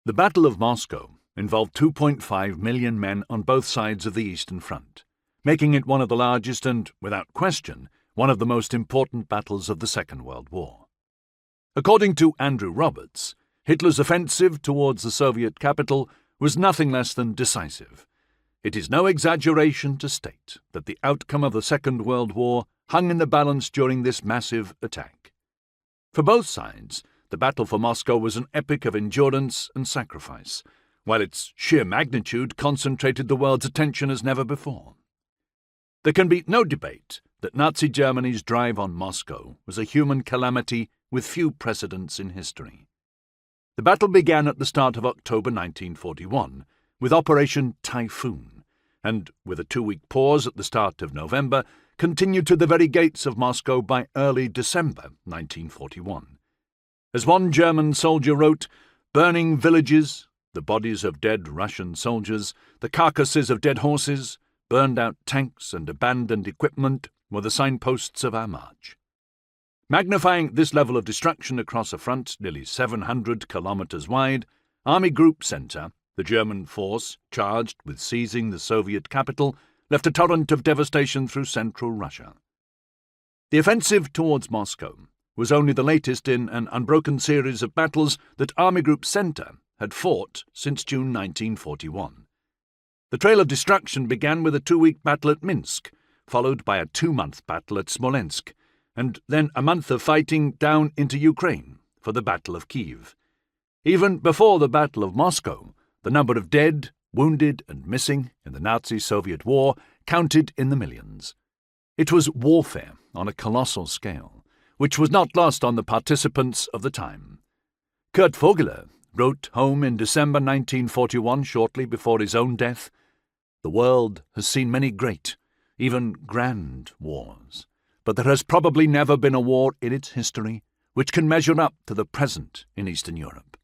The Battle of Moscow involved 2.5 million men on both sides of the Eastern Front, making it one of the largest and, without question, one of the most important battles of the Second World War. According to Andrew Roberts, Hitler's offensive towards the Soviet capital was nothing less than decisive. It is no exaggeration to state that the outcome of the Second World War hung in the balance during this massive attack. For both sides, the battle for Moscow was an epic of endurance and sacrifice, while its sheer magnitude concentrated the world's attention as never before. There can be no debate that Nazi Germany's drive on Moscow was a human calamity with few precedents in history. The battle began at the start of October 1941 with Operation Typhoon, and, with a 2-week pause at the start of November, continued to the very gates of Moscow by early December 1941. As one German soldier wrote, burning villages, the bodies of dead Russian soldiers, the carcasses of dead horses, burned-out tanks and abandoned equipment were the signposts of our march. Magnifying this level of destruction across a front nearly 700 kilometers wide, Army Group Center, the German force charged with seizing the Soviet capital, left a torrent of devastation through central Russia. The offensive towards Moscow was only the latest in an unbroken series of battles that Army Group Center had fought since June 1941. The trail of destruction began with a 2-week battle at Minsk, followed by a 2-month battle at Smolensk, and then a month of fighting down into Ukraine for the Battle of Kiev. Even before the Battle of Moscow, the number of dead, wounded and missing in the Nazi-Soviet war counted in the millions. It was warfare on a colossal scale, which was not lost on the participants of the time. Kurt Vogeler wrote home in December 1941, shortly before his own death, "The world has seen many great, even grand wars, but there has probably never been a war in its history which can measure up to the present in Eastern Europe.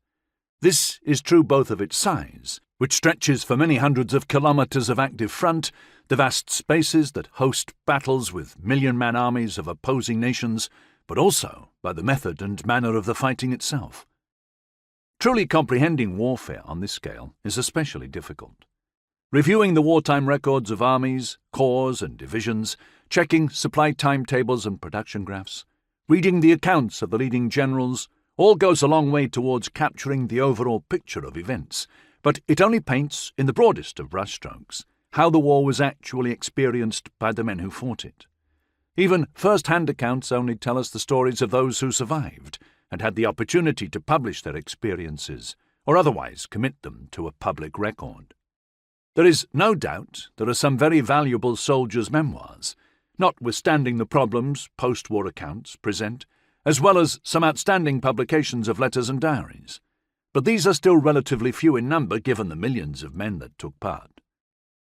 This is true both of its size, which stretches for many hundreds of kilometers of active front, the vast spaces that host battles with million-man armies of opposing nations, but also by the method and manner of the fighting itself. Truly comprehending warfare on this scale is especially difficult. Reviewing the wartime records of armies, corps and divisions, checking supply timetables and production graphs, reading the accounts of the leading generals, all goes a long way towards capturing the overall picture of events, but it only paints, in the broadest of brushstrokes, how the war was actually experienced by the men who fought it. Even first-hand accounts only tell us the stories of those who survived and had the opportunity to publish their experiences, or otherwise commit them to a public record. There is no doubt there are some very valuable soldiers' memoirs, notwithstanding the problems post-war accounts present, as well as some outstanding publications of letters and diaries. But these are still relatively few in number given the millions of men that took part.